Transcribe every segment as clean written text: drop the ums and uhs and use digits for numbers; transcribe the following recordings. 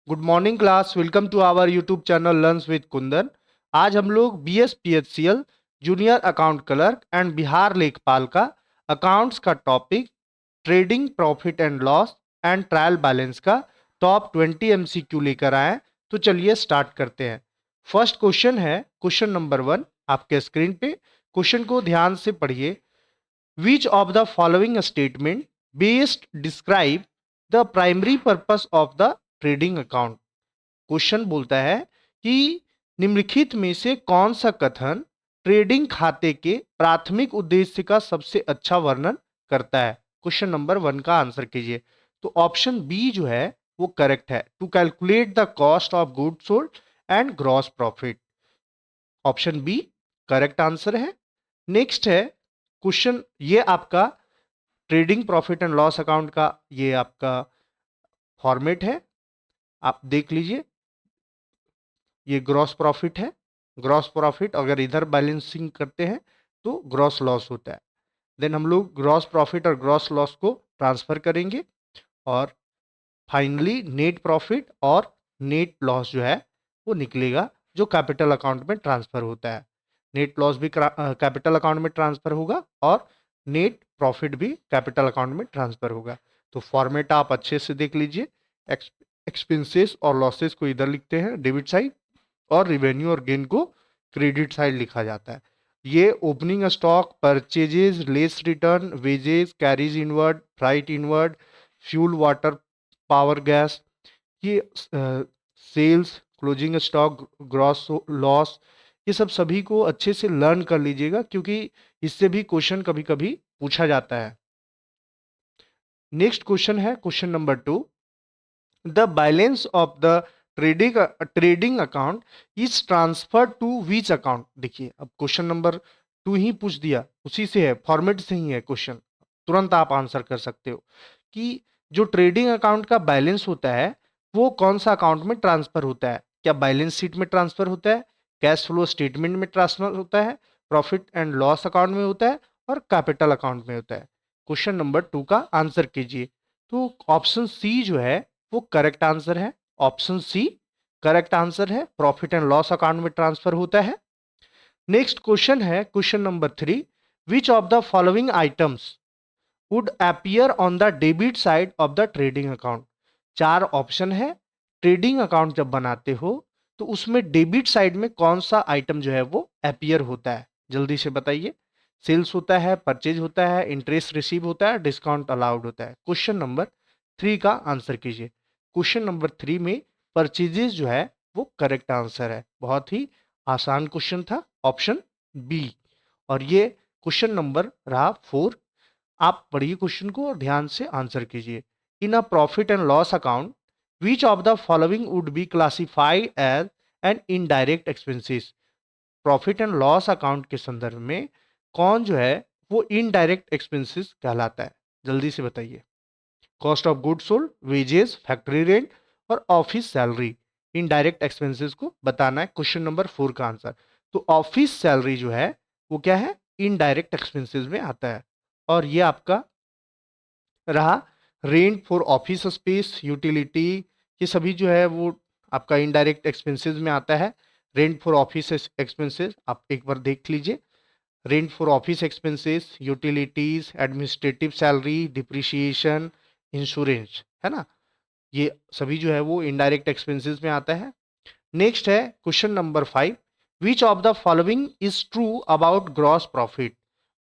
Good morning class. Welcome to our YouTube channel learns with Kundan. आज हम लोग BSPHCL junior account clerk and Bihar Lekhpal का accounts का topic trading profit and loss and trial balance का top 20 MCQ लेकर आए। तो चलिए स्टार्ट करते हैं। फर्स्ट क्वेश्चन है क्वेश्चन नंबर 1 आपके स्क्रीन पे। क्वेश्चन को ध्यान से पढ़िए। Which of the following statement based describe the primary purpose of the trading account. Question बोलता है कि निम्नलिखित में से कौन सा कथन ट्रेडिंग खाते के प्राथमिक उद्देश्य का सबसे अच्छा वर्णन करता है। क्वेश्चन नंबर 1 का आंसर कीजिए। तो ऑप्शन बी जो है वो करेक्ट है, to calculate the cost of good sold and gross profit. Option B correct answer है। नेक्स्ट है क्वेश्चन, ये आपका trading profit and loss account का ये आपका फॉर्मेट है, आप देख लीजिए। ये ग्रॉस प्रॉफिट है। ग्रॉस प्रॉफिट अगर इधर बैलेंसिंग करते हैं तो ग्रॉस लॉस होता है। देन हम लोग ग्रॉस प्रॉफिट और ग्रॉस लॉस को ट्रांसफर करेंगे और फाइनली नेट प्रॉफिट और नेट लॉस जो है वो निकलेगा, जो कैपिटल अकाउंट में ट्रांसफर होता है। नेट लॉस भी कैपिटल अकाउंट में ट्रांसफर होगा और नेट प्रॉफिट भी कैपिटल अकाउंट में ट्रांसफर होगा। तो फॉर्मेट आप अच्छे से देख लीजिए। एक्सपेंसेस और लॉसेस को इधर लिखते हैं डेबिट साइड और रिवेन्यू और गेन को क्रेडिट साइड लिखा जाता है। ये opening stock, purchases, less return, wages, carriage inward, freight inward, fuel, water, power, gas, ये sales, closing stock, gross loss, ये सब सभी को अच्छे से लर्न कर लीजिएगा क्योंकि इससे भी क्वेश्चन कभी कभी पूछा जाता है। नेक्स्ट क्वेश्चन है question number 2। The balance of the trading account is transfer to which account. देखिए अब क्वेश्चन नंबर 2 ही पूछ दिया, उसी से है, फॉर्मेट से ही है क्वेश्चन, तुरंत आप आंसर कर सकते हो कि जो ट्रेडिंग अकाउंट का बैलेंस होता है वो कौन सा अकाउंट में ट्रांसफर होता है। क्या बैलेंस शीट में ट्रांसफर होता है, कैश फ्लो स्टेटमेंट में ट्रांसफर होता है, प्रॉफिट एंड लॉस अकाउंट में होता है और कैपिटल अकाउंट में होता है। क्वेश्चन नंबर 2 का आंसर कीजिए। तो ऑप्शन सी जो है वो करेक्ट आंसर है। ऑप्शन सी करेक्ट आंसर है, प्रॉफिट एंड लॉस अकाउंट में ट्रांसफर होता है। नेक्स्ट क्वेश्चन है question number 3। Which of the following items would appear on the debit side of the trading account. चार ऑप्शन है। Trading account जब बनाते हो तो उसमें डेबिट साइड में कौन सा आइटम जो है वो अपीयर होता है, जल्दी से बताइए। सेल्स होता है, परचेज होता है, इंटरेस्ट रिसीव होता है, डिस्काउंट अलाउड होता है। क्वेश्चन नंबर 3 का आंसर कीजिए। क्वेश्चन नंबर 3 में परचेजेस जो है वो करेक्ट आंसर है। बहुत ही आसान क्वेश्चन था, ऑप्शन बी। और ये क्वेश्चन नंबर रहा 4। आप पढ़िए क्वेश्चन को और ध्यान से आंसर कीजिए। In a profit and loss account which of the following would be classified as an indirect expenses. Profit and loss account के संदर्भ में कौन जो है वो इनडायरेक्ट एक्सपेंसेस कहलाता है, जल्दी से बताइए। Cost of good sold, wages, factory rent और ऑफिस सैलरी। इनडायरेक्ट एक्सपेंसेस को बताना है, क्वेश्चन नंबर 4 का आंसर। तो ऑफिस सैलरी जो है वो क्या है, इनडायरेक्ट एक्सपेंसेस में आता है। और ये आपका रहा rent for office space, utility, ये सभी जो है वो आपका इनडायरेक्ट एक्सपेंसेस में आता है। रेंट फॉर ऑफिस एक्सपेंसेस आप एक बार देख लीजिए। Rent for office expenses, utilities, administrative salary, depreciation, insurance, है ना, ये सभी जो है वो इनडायरेक्ट एक्सपेंसेस में आता है। नेक्स्ट है question number 5। Which of the following is true about gross profit.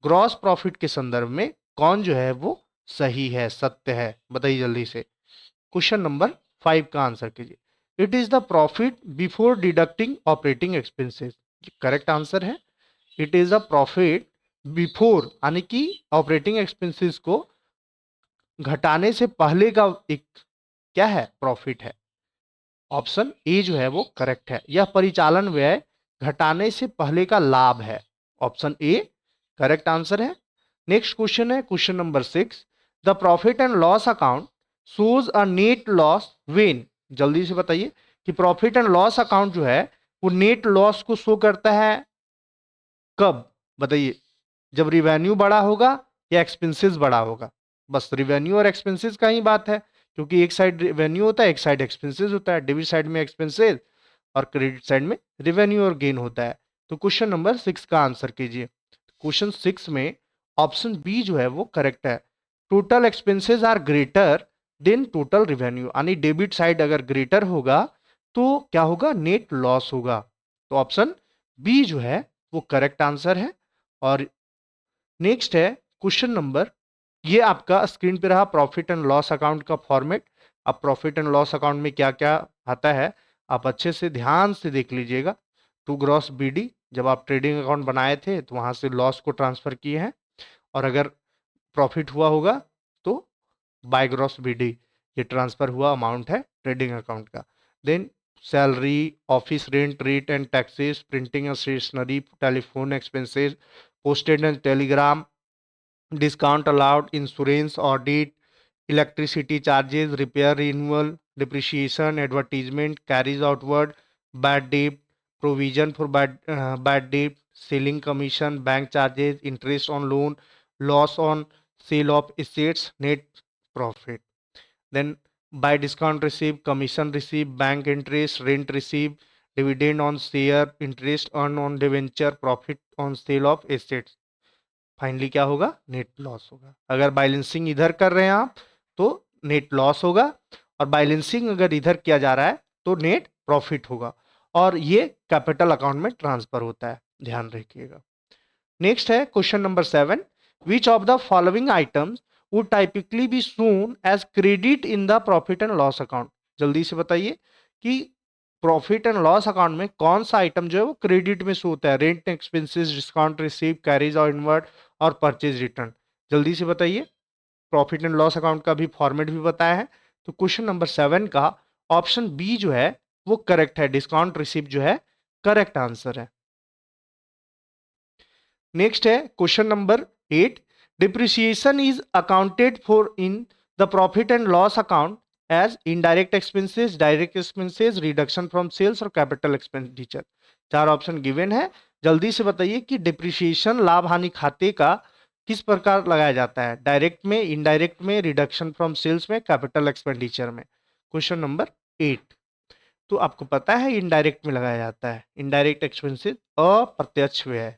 Gross profit के संदर्भ में कौन जो है वो सही है, सत्य है, बताइए जल्दी से। क्वेश्चन नंबर 5 का आंसर कीजिए। It is the profit before deducting operating expenses. Correct answer है। It is the profit before, यानी कि ऑपरेटिंग एक्सपेंसेस को घटाने से पहले का एक क्या है, प्रॉफिट है। ऑप्शन ए जो है वो करेक्ट है। यह परिचालन व्यय घटाने से पहले का लाभ है। ऑप्शन ए करेक्ट आंसर है। नेक्स्ट क्वेश्चन है question number 6। The profit and loss account shows a net loss when. जल्दी से बताइए कि प्रॉफिट एंड लॉस अकाउंट जो है वो नेट लॉस को शो करता है कब, बताइए। जब रिवेन्यू बड़ा होगा या एक्सपेंसेस बड़ा होगा। बस रिवेन्यू और एक्सपेंसेस का ही बात है क्योंकि एक साइड रेवेन्यू होता है, एक साइड एक्सपेंसेस होता है। डेबिट साइड में एक्सपेंसेस और क्रेडिट साइड में रेवेन्यू और गेन होता है। तो क्वेश्चन नंबर 6 का आंसर कीजिए। क्वेश्चन 6 में ऑप्शन बी जो है वो करेक्ट है। Total expenses are greater than total revenue, यानी डेबिट साइड अगर ग्रेटर होगा तो क्या होगा, नेट लॉस होगा। तो ऑप्शन बी जो है वो करेक्ट आंसर है। और नेक्स्ट है क्वेश्चन नंबर, ये आपका स्क्रीन पे रहा प्रॉफिट एंड लॉस अकाउंट का फॉर्मेट। अब प्रॉफिट एंड लॉस अकाउंट में क्या क्या आता है आप अच्छे से ध्यान से देख लीजिएगा। टू ग्रॉस बीडी, जब आप ट्रेडिंग अकाउंट बनाए थे तो वहां से लॉस को ट्रांसफर किए हैं, और अगर प्रॉफिट हुआ होगा तो बाय ग्रॉस बीडी, ये ट्रांसफर हुआ अमाउंट है ट्रेडिंग अकाउंट का। Then salary, office rent, rate and taxes, printing and stationery, telephone expenses, posted and telegram, discount allowed, insurance, audit, electricity charges, repair, renewal, depreciation, advertisement, carries outward, bad debt, provision for bad debt, selling commission, bank charges, interest on loan, loss on sale of assets, net profit. Then by discount receive, commission receive, bank interest, rent receive, dividend on share, interest earned on debenture, profit on sale of assets. Finally क्या होगा, net loss होगा। अगर balancing इधर कर रहे हैं आप तो नेट लॉस होगा, और बैलेंसिंग अगर इधर किया जा रहा है तो नेट प्रॉफिट होगा, और ये कैपिटल अकाउंट में ट्रांसफर होता है, ध्यान रखिएगा। नेक्स्ट है question number 7, which of the following items would typically be shown as credit in the profit and loss account. जल्दी से बताइए कि प्रॉफिट एंड लॉस अकाउंट में कौन सा आइटम जो है वो क्रेडिट में शो होता है। Rent expenses, discount receive, carries और इनवर्ड, और परचेज रिटर्न। जल्दी से बताइए। प्रॉफिट एंड लॉस अकाउंट का भी फॉर्मेट भी बताया है। तो क्वेश्चन नंबर 7 का ऑप्शन बी जो है वो करेक्ट है, डिस्काउंट रिसीव जो है करेक्ट आंसर है। नेक्स्ट है question number 8, depreciation is accounted for in the profit and loss account as indirect expenses, direct expenses, reduction from sales और कैपिटल एक्सपेंडिचर। चार ऑप्शन गिवन है। जल्दी से बताइए कि डिप्रिसिएशन लाभ हानि खाते का किस प्रकार लगाया जाता है, डायरेक्ट में, इनडायरेक्ट में, रिडक्शन फ्रॉम सेल्स में, कैपिटल एक्सपेंडिचर में। क्वेश्चन नंबर 8, तो आपको पता है इनडायरेक्ट में लगाया जाता है। इनडायरेक्ट एक्सपेंसेस अप्रत्यक्ष व्यय है,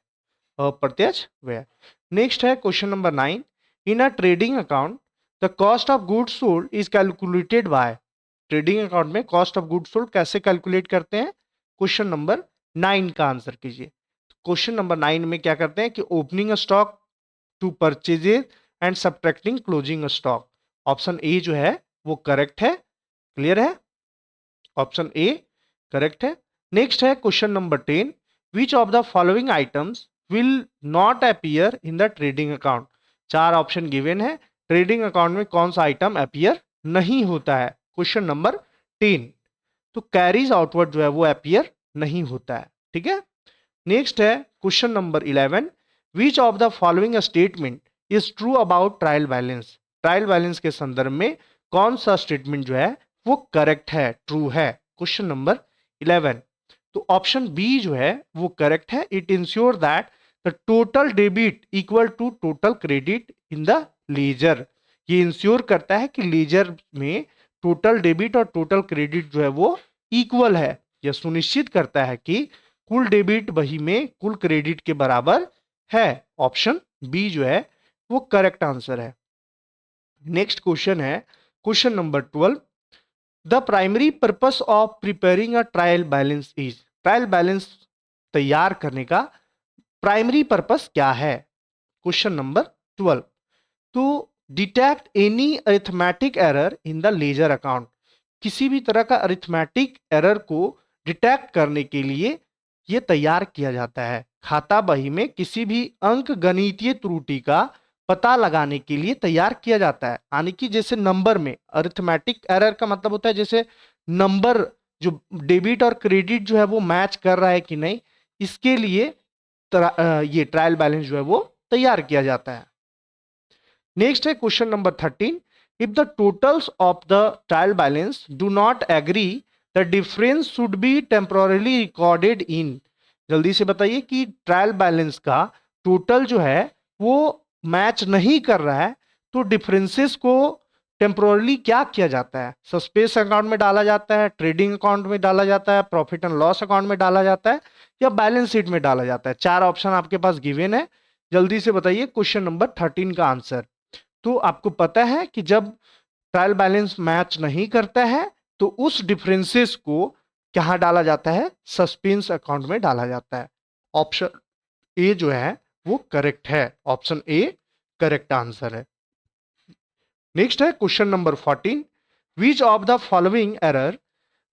अप्रत्यक्ष व्यय। नेक्स्ट है question number 9, in a trading account the cost of goods sold is calculated by. Trading account में कॉस्ट ऑफ गुड्स सोल्ड कैसे कैलकुलेट करते हैं, क्वेश्चन नंबर 9 का आंसर कीजिए। क्वेश्चन नंबर 9 में क्या करते हैं कि opening stock to purchases and subtracting closing stock. Option A जो है वो करेक्ट है, क्लियर है, ऑप्शन ए करेक्ट है। नेक्स्ट है question number 10, which of the following items will not appear in the trading account. चार ऑप्शन गिवन है, trading account में कौन सा आइटम अपीयर नहीं होता है, क्वेश्चन नंबर 10। तो कैरीज आउटवर्ड जो है वो अपीयर नहीं होता है, ठीक है। नेक्स्ट है question number 11, which of the following statement is true about trial balance. Trial balance के संदर्भ में कौन सा स्टेटमेंट जो है वो करेक्ट है, ट्रू है, क्वेश्चन नंबर 11। तो ऑप्शन बी जो है वो करेक्ट है, it insure that the total debit equal to total credit in the ledger. ये इंश्योर करता है कि लीजर में टोटल डेबिट और टोटल क्रेडिट जो है वो इक्वल है। यह सुनिश्चित करता है कि कुल डेबिट बही में कुल क्रेडिट के बराबर है। ऑप्शन बी जो है वो करेक्ट आंसर है। नेक्स्ट क्वेश्चन है question number 12, the primary purpose of preparing a trial balance is. Trial balance तैयार करने का प्राइमरी पर्पस क्या है, क्वेश्चन नंबर 12। तो detect any arithmetic error in the ledger account. किसी भी तरह का अरिथमेटिक एरर को डिटेक्ट करने के लिए यह तैयार किया जाता है। खाता बही में किसी भी अंक गणितीय त्रुटि का पता लगाने के लिए तैयार किया जाता है। यानी कि जैसे नंबर में अरिथमेटिक एरर का मतलब होता है जैसे नंबर जो डेबिट और क्रेडिट जो है वो मैच कर रहा है कि नहीं, इसके लिए ये ट्रायल बैलेंस जो है वो तैयार किया जाता है। नेक्स्ट है question number 13, if the totals of the trial balance do not agree the difference should be temporarily recorded in. जल्दी से बताइए कि ट्रायल बैलेंस का टोटल जो है वो मैच नहीं कर रहा है तो डिफरेंसेस को टेम्पोरली क्या किया जाता है? सस्पेंस अकाउंट में डाला जाता है, ट्रेडिंग अकाउंट में डाला जाता है, प्रॉफिट एंड लॉस अकाउंट में डाला जाता है, या बैलेंस शीट में डाला जाता है? चार ऑप्शन आपके पास गिवन है, जल्दी से बताइए क्वेश्चन नंबर 13 का आंसर। तो आपको पता है कि जब ट्रायल बैलेंस मैच नहीं करता है तो उस डिफरेंसेस को कहाँ डाला जाता है? सस्पेंस अकाउंट में डाला जाता है। ऑप्शन ए जो है वो करेक्ट है, ऑप्शन ए करेक्ट आंसर है। नेक्स्ट है question number 14, which of the following error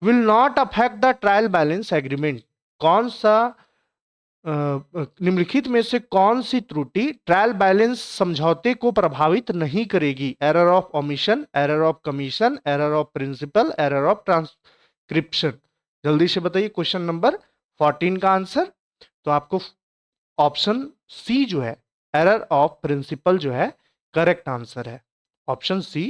will not affect the trial balance agreement? कौन सा निम्नलिखित में से कौन सी त्रुटि ट्रायल बैलेंस समझौते को प्रभावित नहीं करेगी? Error of omission, error of commission, error of principle, error of transcription. जल्दी से बताइए क्वेश्चन नंबर 14 का आंसर। तो आपको ऑप्शन सी जो है एरर ऑफ प्रिंसिपल जो है करेक्ट आंसर है, ऑप्शन सी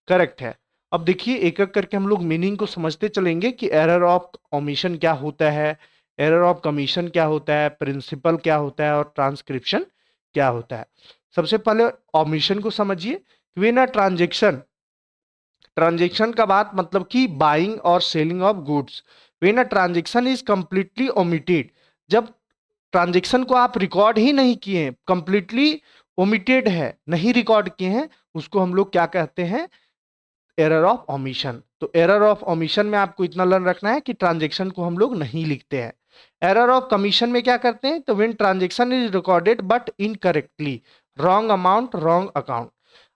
करेक्ट है। अब देखिए एक एक करके हम लोग मीनिंग को समझते चलेंगे कि एरर ऑफ ओमिशन क्या होता है, एरर ऑफ कमीशन क्या होता है, प्रिंसिपल क्या होता है और ट्रांसक्रिप्शन क्या होता है। सबसे पहले ओमिशन को समझिए। व्हेन अ ट्रांजेक्शन का बात मतलब कि बाइंग और selling of goods, when a transaction is completely omitted, जब ट्रांजेक्शन को आप रिकॉर्ड ही नहीं किए, कंप्लीटली ओमिटेड है, नहीं रिकॉर्ड किए हैं, उसको हम लोग क्या कहते हैं? Error of omission. तो एरर ऑफ ओमिशन में आपको इतना लर्न रखना है कि ट्रांजेक्शन को हम लोग नहीं लिखते हैं। एरर ऑफ कमीशन में क्या करते हैं? तो when transaction is recorded but incorrectly, wrong amount, wrong account,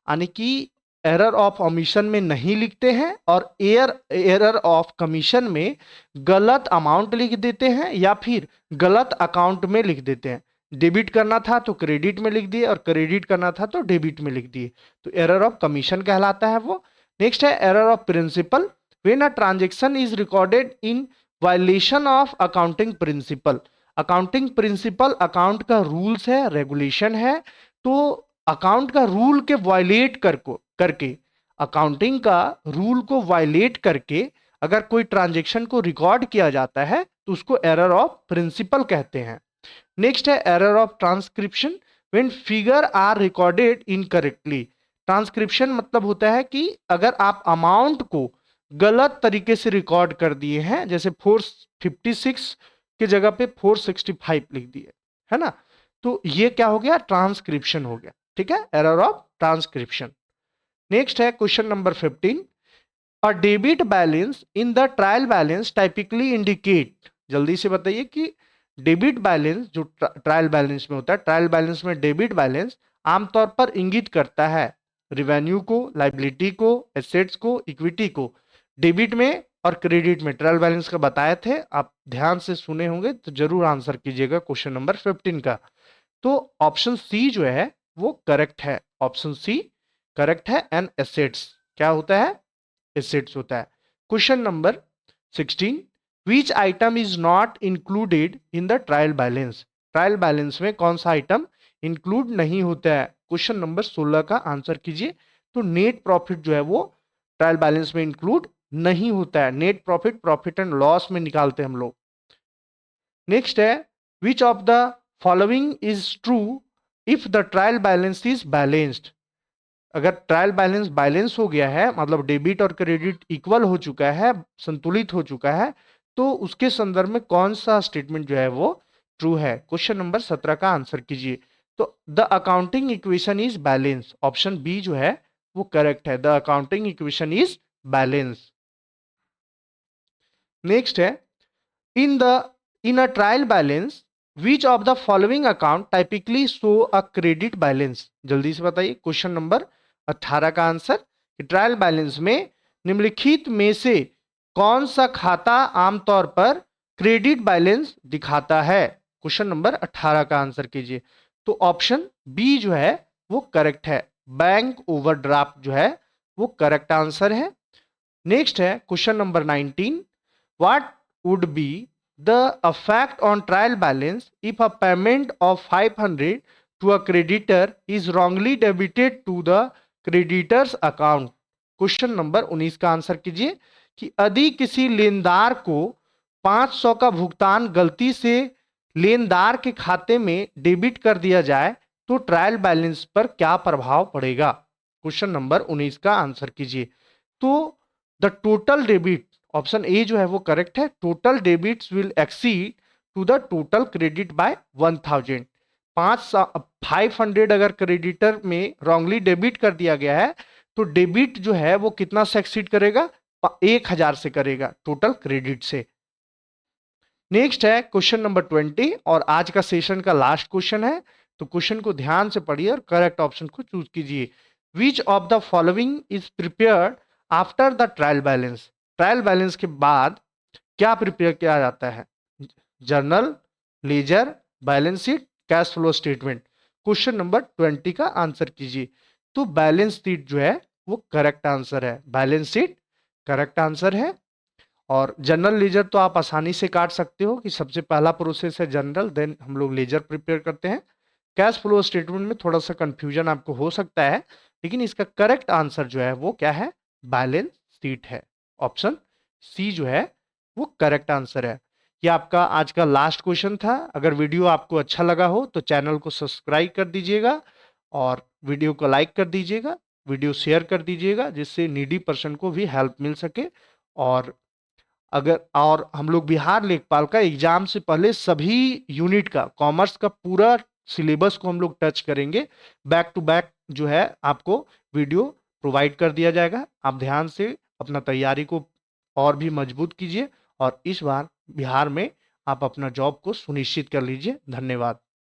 यानी कि एरर ऑफ ओमिशन में नहीं लिखते हैं और एरर ऑफ कमीशन में गलत अमाउंट लिख देते हैं या फिर गलत अकाउंट में लिख देते हैं। डेबिट करना था तो क्रेडिट में लिख दिए और क्रेडिट करना था तो डेबिट में लिख दिए, तो एरर ऑफ कमीशन कहलाता है वो। नेक्स्ट है error of principle, when a transaction is recorded in violation of accounting principle. Accounting principle account का रूल्स है, रेगुलेशन है, तो अकाउंट का रूल के वायलेट करके अकाउंटिंग का रूल को वायलेट करके अगर कोई ट्रांजेक्शन को रिकॉर्ड किया जाता है तो उसको एरर ऑफ प्रिंसिपल कहते हैं। नेक्स्ट है error of transcription, when figure are recorded incorrectly. Transcription मतलब होता है कि अगर आप अमाउंट को गलत तरीके से रिकॉर्ड कर दिए हैं, जैसे 456 की जगह पे 465 लिख दिए, है ना, तो ये क्या हो गया? ट्रांसक्रिप्शन हो गया। ठीक है, एरर ऑफ ट्रांसक्रिप्शन। नेक्स्ट है question number 15, a debit balance in the trial balance typically indicate. जल्दी से बताइए कि डेबिट बैलेंस जो ट्रायल बैलेंस में होता है, ट्रायल बैलेंस में डेबिट बैलेंस आमतौर पर इंगित करता है रिवेन्यू को, लाइबिलिटी को, एसेट्स को, इक्विटी को। डेबिट में और क्रेडिट में ट्रायल बैलेंस का बताए थे, आप ध्यान से सुने होंगे तो जरूर आंसर कीजिएगा क्वेश्चन नंबर 15 का। तो ऑप्शन सी जो है वो करेक्ट है, ऑप्शन सी करेक्ट है। एंड एसेट्स क्या होता है? एसेट्स होता है। Question number 16, which item is not included in the trial balance? Trial balance में कौन सा आइटम इंक्लूड नहीं होता है? क्वेश्चन नंबर 16 का आंसर कीजिए। तो नेट प्रॉफिट जो है वो ट्रायल बैलेंस में इंक्लूड नहीं होता है। Net profit profit and loss में निकालते हैं हम लोग। नेक्स्ट है विच of the following is true if the trial balance is balanced? अगर ट्रायल बैलेंस बैलेंस हो गया है, मतलब डेबिट और क्रेडिट इक्वल हो चुका है, संतुलित हो चुका है, तो उसके संदर्भ में कौन सा स्टेटमेंट जो है वो ट्रू है? क्वेश्चन नंबर 17 का आंसर कीजिए। तो the accounting equation is balance, option B जो है वो करेक्ट है, the accounting equation is balance. Next है in a trial balance which of the following account typically show a credit balance? जल्दी से बताइए क्वेश्चन नंबर 18 का आंसर। ट्रायल बैलेंस में निम्नलिखित में से कौन सा खाता आमतौर पर क्रेडिट बैलेंस दिखाता है? क्वेश्चन नंबर 18 का आंसर कीजिए। तो ऑप्शन बी जो है वो करेक्ट है, बैंक ओवरड्राफ्ट जो है वो करेक्ट आंसर है। नेक्स्ट है question number 19, what would be the effect on trial balance if a payment of 500 to a creditor is wrongly debited to the creditor's account? Question number 19 का answer कीजिए कि यदि किसी लेनदार को 500 का भुगतान गलती से लेनदार के खाते में डेबिट कर दिया जाए तो ट्रायल बैलेंस पर क्या प्रभाव पड़ेगा? क्वेश्चन नंबर 19 का आंसर कीजिए। तो the total debit, option A जो है वो करेक्ट है। Total debits will exceed to the total credit by 1000। 500 अगर क्रेडिटर में रॉन्गली डेबिट कर दिया गया है तो डेबिट जो है वो कितना से एक्सीड करेगा, 1000 से करेगा टोटल क्रेडिट से। नेक्स्ट है क्वेश्चन नंबर 20 और आज का सेशन का लास्ट क्वेश्चन है। तो क्वेश्चन को ध्यान से पढ़िए और करेक्ट ऑप्शन को चूज कीजिए। Which of the following is prepared after the trial balance? Trial balance के बाद क्या प्रिपेयर किया जाता है? Journal, ledger, balance sheet, cash flow statement. Question number 20 का आंसर कीजिए। तो बैलेंस शीट जो है वो करेक्ट आंसर है। बैलेंस शीट करेक्ट आंसर है। और जनरल लेजर तो आप आसानी से काट सकते हो कि सबसे पहला प्रोसेस है जनरल, देन हम लोग लेजर प्रिपेयर करते हैं। कैश फ्लो स्टेटमेंट में थोड़ा सा कंफ्यूजन आपको हो सकता है, लेकिन इसका करेक्ट आंसर जो है वो क्या है? बैलेंस शीट है। ऑप्शन सी जो है वो करेक्ट आंसर है। ये आपका आज का लास्ट क्वेश्चन था। अगर वीडियो आपको अच्छा लगा हो तो चैनल को सब्सक्राइब कर दीजिएगा और वीडियो को लाइक कर दीजिएगा, वीडियो शेयर कर दीजिएगा, जिससे नीडी पर्सन को भी हेल्प मिल सके। और हम लोग बिहार लेखपाल का एग्जाम से पहले सभी यूनिट का, कॉमर्स का पूरा सिलेबस को हम लोग टच करेंगे। बैक टू बैक जो है आपको वीडियो प्रोवाइड कर दिया जाएगा। आप ध्यान से अपना तैयारी को और भी मजबूत कीजिए और इस बार बिहार में आप अपना जॉब को सुनिश्चित कर लीजिए। धन्यवाद।